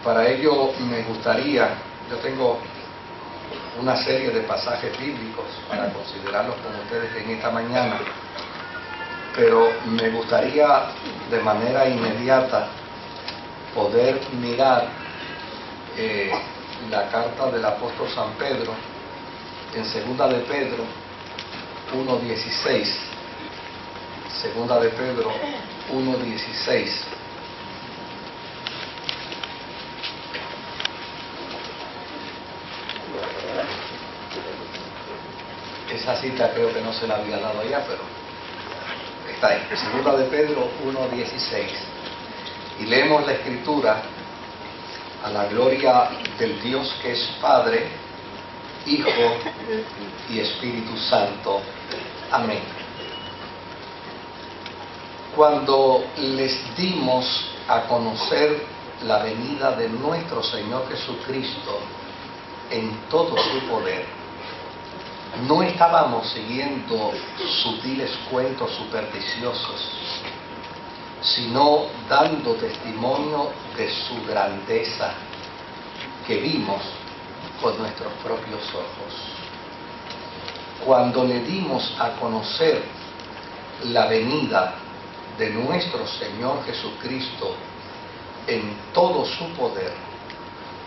Para ello me gustaría, yo tengo una serie de pasajes bíblicos para considerarlos con ustedes en esta mañana, pero me gustaría de manera inmediata poder mirar la carta del apóstol San Pedro en Segunda de Pedro 1:16. Segunda de Pedro 1:16. Esa cita creo que no se la había dado allá, pero está ahí. Segunda de Pedro 1:16. Y leemos la escritura a la gloria del Dios que es Padre, Hijo y Espíritu Santo. Amén. Cuando les dimos a conocer la venida de nuestro Señor Jesucristo en todo su poder, no estábamos siguiendo sutiles cuentos supersticiosos, sino dando testimonio de su grandeza que vimos con nuestros propios ojos. Cuando le dimos a conocer la venida de nuestro Señor Jesucristo en todo su poder,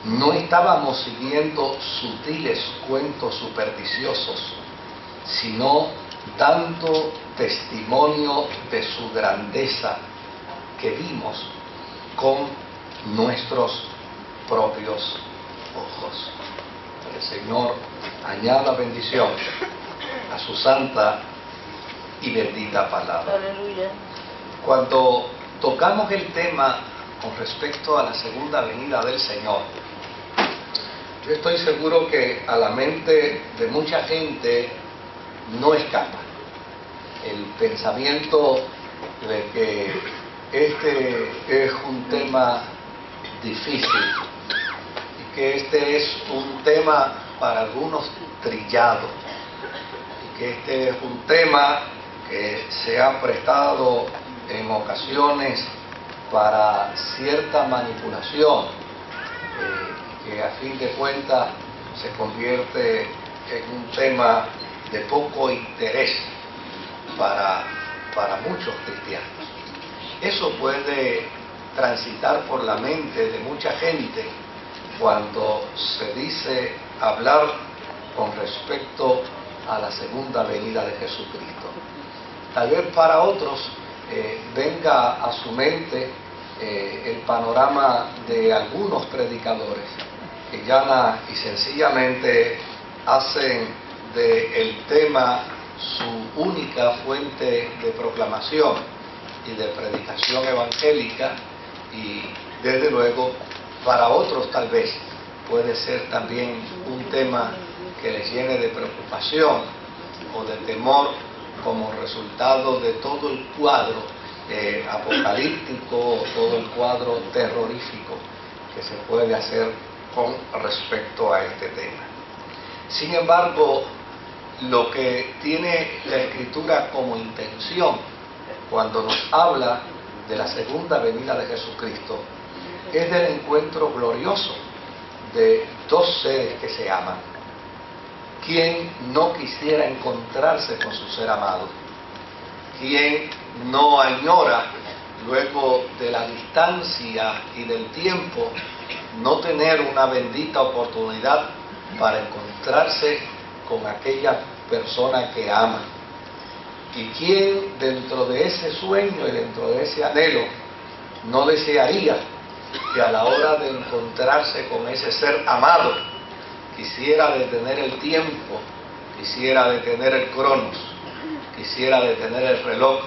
no estábamos siguiendo sutiles cuentos supersticiosos, sino dando testimonio de su grandeza que vimos con nuestros propios ojos. Que el Señor añada bendición a su santa y bendita palabra. Aleluya. Cuando tocamos el tema con respecto a la segunda venida del Señor, yo estoy seguro que a la mente de mucha gente no escapa el pensamiento de que este es un tema difícil y que este es un tema para algunos trillado y que este es un tema que se ha prestado en ocasiones para cierta manipulación, que a fin de cuentas se convierte en un tema de poco interés para muchos cristianos. Eso puede transitar por la mente de mucha gente cuando se dice hablar con respecto a la segunda venida de Jesucristo. Tal vez para otros venga a su mente el panorama de algunos predicadores que llana y sencillamente hacen del tema su única fuente de proclamación y de predicación evangélica, y desde luego para otros tal vez puede ser también un tema que les llene de preocupación o de temor como resultado de todo el cuadro apocalíptico, todo el cuadro terrorífico que se puede hacer con respecto a este tema. Sin embargo, lo que tiene la Escritura como intención cuando nos habla de la segunda venida de Jesucristo es del encuentro glorioso de dos seres que se aman. ¿Quién no quisiera encontrarse con su ser amado? ¿Quién no añora, luego de la distancia y del tiempo, no tener una bendita oportunidad para encontrarse con aquella persona que ama? ¿Y quién dentro de ese sueño y dentro de ese anhelo no desearía que a la hora de encontrarse con ese ser amado quisiera detener el tiempo, quisiera detener el cronos, quisiera detener el reloj,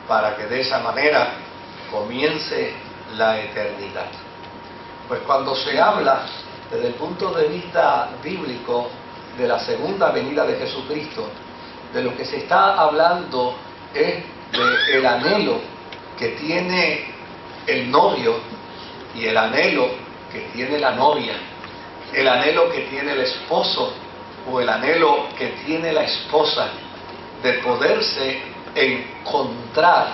para que de esa manera comience la eternidad? Pues cuando se habla desde el punto de vista bíblico de la segunda venida de Jesucristo, de lo que se está hablando es del anhelo que tiene el novio y el anhelo que tiene la novia, el anhelo que tiene el esposo o el anhelo que tiene la esposa de poderse encontrar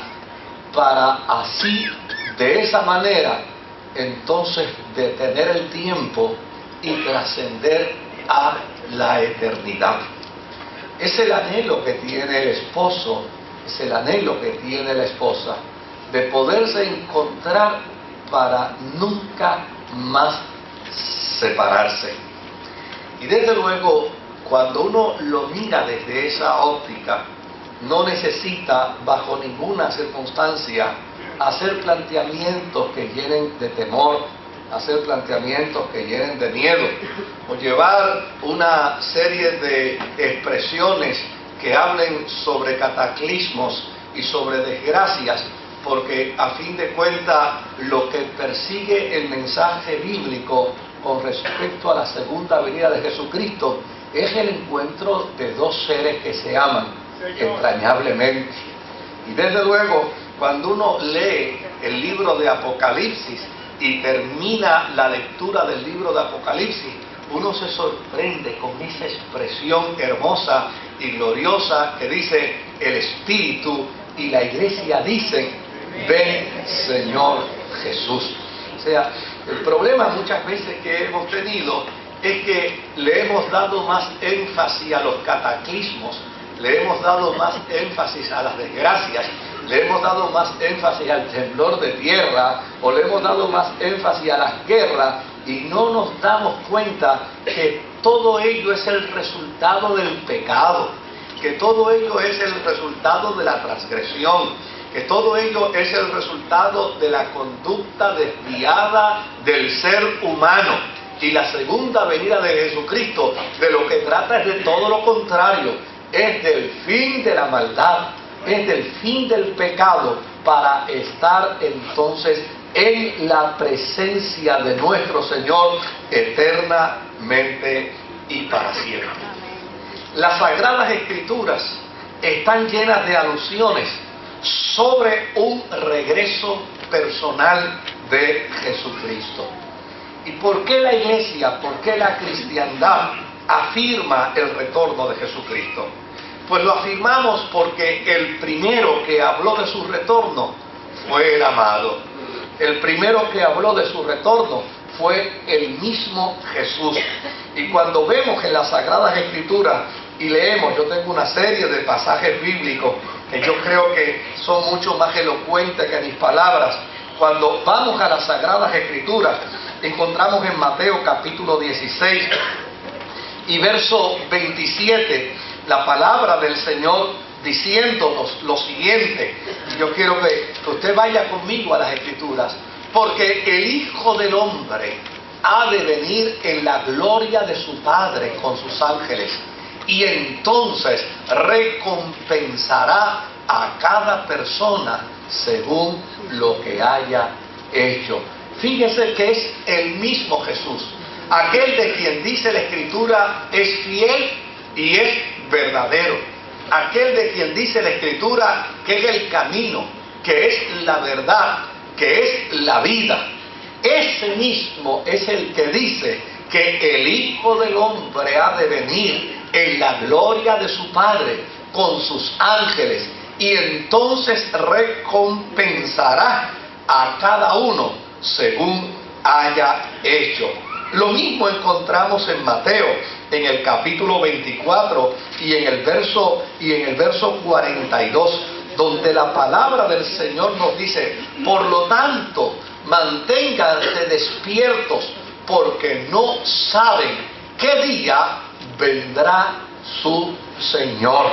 para así, de esa manera, entonces detener el tiempo y trascender a la eternidad. Es el anhelo que tiene el esposo, es el anhelo que tiene la esposa, de poderse encontrar para nunca más separarse. Y desde luego, cuando uno lo mira desde esa óptica, no necesita bajo ninguna circunstancia hacer planteamientos que llenen de temor, hacer planteamientos que llenen de miedo, o llevar una serie de expresiones que hablen sobre cataclismos y sobre desgracias, porque a fin de cuentas lo que persigue el mensaje bíblico con respecto a la segunda venida de Jesucristo es el encuentro de dos seres que se aman entrañablemente. Y desde luego, cuando uno lee el libro de Apocalipsis y termina la lectura del libro de Apocalipsis, uno se sorprende con esa expresión hermosa y gloriosa que dice: el Espíritu y la Iglesia dicen: ven, Señor Jesús. O sea, el problema muchas veces que hemos tenido es que le hemos dado más énfasis a los cataclismos, le hemos dado más énfasis a las desgracias, le hemos dado más énfasis al temblor de tierra, o le hemos dado más énfasis a las guerras, y no nos damos cuenta que todo ello es el resultado del pecado, que todo ello es el resultado de la transgresión, que todo ello es el resultado de la conducta desviada del ser humano. Y la segunda venida de Jesucristo de lo que trata es de todo lo contrario, es del fin de la maldad, es del fin del pecado, para estar entonces en la presencia de nuestro Señor eternamente y para siempre. Las Sagradas Escrituras están llenas de alusiones sobre un regreso personal de Jesucristo. ¿Y por qué la Iglesia, por qué la cristiandad afirma el retorno de Jesucristo? Pues lo afirmamos porque el primero que habló de su retorno fue el amado. El primero que habló de su retorno fue el mismo Jesús. Y cuando vemos en las Sagradas Escrituras y leemos, yo tengo una serie de pasajes bíblicos que yo creo que son mucho más elocuentes que mis palabras. Cuando vamos a las Sagradas Escrituras, encontramos en Mateo capítulo 16 y verso 27 la palabra del Señor diciéndonos lo siguiente. Yo quiero que usted vaya conmigo a las Escrituras: porque el Hijo del Hombre ha de venir en la gloria de su Padre con sus ángeles, y entonces recompensará a cada persona según lo que haya hecho. Fíjese que es el mismo Jesús, aquel de quien dice la Escritura es fiel y es verdadero, aquel de quien dice la Escritura que es el camino, que es la verdad, que es la vida. Ese mismo es el que dice que el Hijo del Hombre ha de venir en la gloria de su Padre con sus ángeles, y entonces recompensará a cada uno según haya hecho. Lo mismo encontramos en Mateo, en el capítulo 24 y en el verso 42, donde la palabra del Señor nos dice: por lo tanto, manténganse despiertos, porque no saben qué día vendrá su Señor.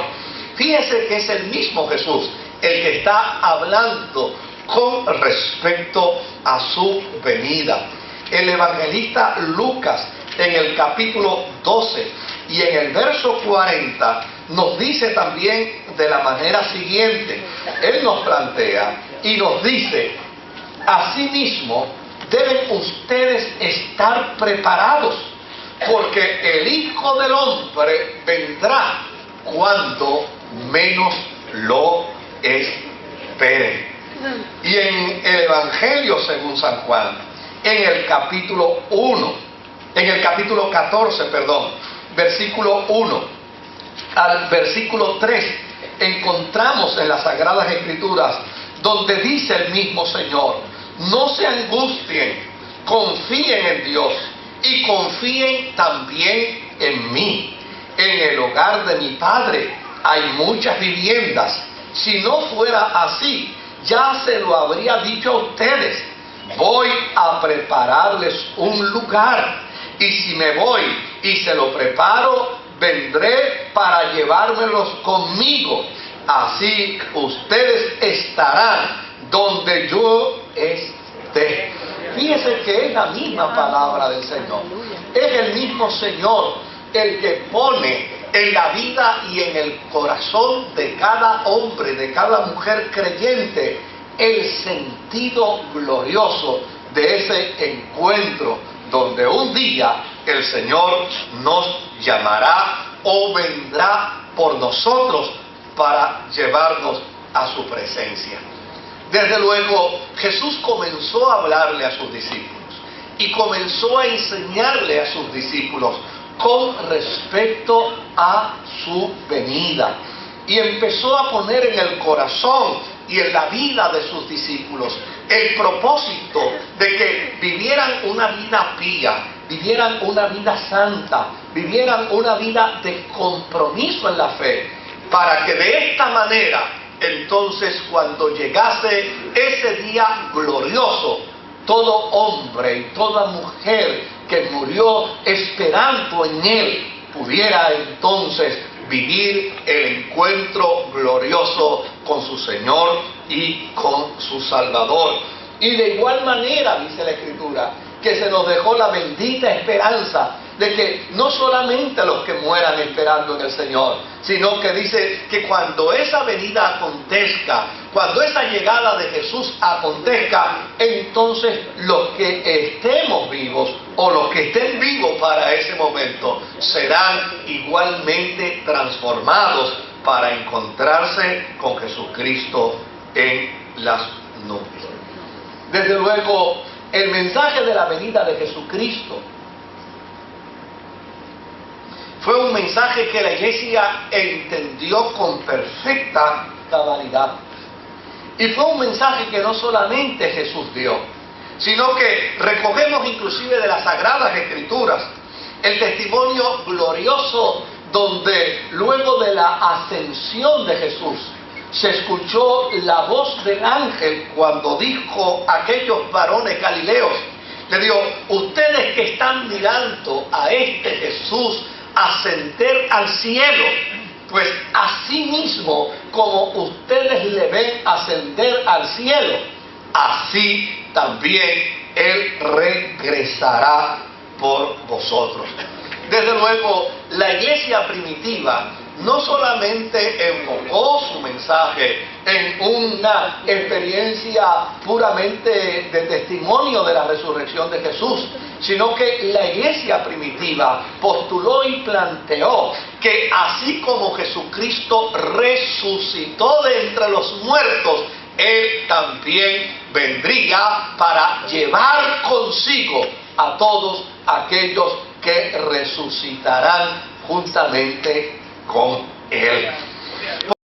Fíjese que es el mismo Jesús el que está hablando con respecto a su venida. El evangelista Lucas, en el capítulo 12 y en el verso 40, nos dice también de la manera siguiente. Él nos plantea y nos dice: asimismo deben ustedes estar preparados, porque el Hijo del Hombre vendrá cuando menos lo esperen. Y en el Evangelio según San Juan, en el capítulo 14, versículo 1 al versículo 3, encontramos en las Sagradas Escrituras donde dice el mismo Señor: no se angustien confíen en Dios y confíen también en mí. En el hogar de mi Padre hay muchas viviendas. Si no fuera así, ya se lo habría dicho a ustedes. Voy a prepararles un lugar. Y si me voy y se lo preparo, vendré para llevármelos conmigo. Así ustedes estarán donde yo esté. Fíjense que es la misma palabra del Señor. Es el mismo Señor el que pone en la vida y en el corazón de cada hombre, de cada mujer creyente, el sentido glorioso de ese encuentro, donde un día el Señor nos llamará o vendrá por nosotros para llevarnos a su presencia. Desde luego, Jesús comenzó a hablarle a sus discípulos y comenzó a enseñarle a sus discípulos con respecto a su venida. Y empezó a poner en el corazón y en la vida de sus discípulos el propósito de que vivieran una vida pía, vivieran una vida santa, vivieran una vida de compromiso en la fe, para que de esta manera, entonces, cuando llegase ese día glorioso, todo hombre y toda mujer que murió esperando en Él pudiera entonces vivir el encuentro glorioso con su Señor y con su Salvador. Y de igual manera, dice la Escritura, que se nos dejó la bendita esperanza de que no solamente los que mueran esperando en el Señor, sino que dice que cuando esa venida acontezca, cuando esa llegada de Jesús acontezca, entonces los que estemos vivos o los que estén vivos para ese momento serán igualmente transformados para encontrarse con Jesucristo en las nubes. Desde luego, el mensaje de la venida de Jesucristo fue un mensaje que la iglesia entendió con perfecta cabalidad. Y fue un mensaje que no solamente Jesús dio, sino que recogemos inclusive de las Sagradas Escrituras el testimonio glorioso donde luego de la ascensión de Jesús se escuchó la voz del ángel cuando dijo a aquellos varones galileos, le dijo: ustedes que están mirando a este Jesús ascender al cielo, pues así mismo como ustedes le ven ascender al cielo, así también Él regresará por vosotros. Desde luego, la iglesia primitiva no solamente enfocó su mensaje en una experiencia puramente de testimonio de la resurrección de Jesús, sino que la iglesia primitiva postuló y planteó que así como Jesucristo resucitó de entre los muertos, Él también vendría para llevar consigo a todos aquellos que resucitarán juntamente con Él.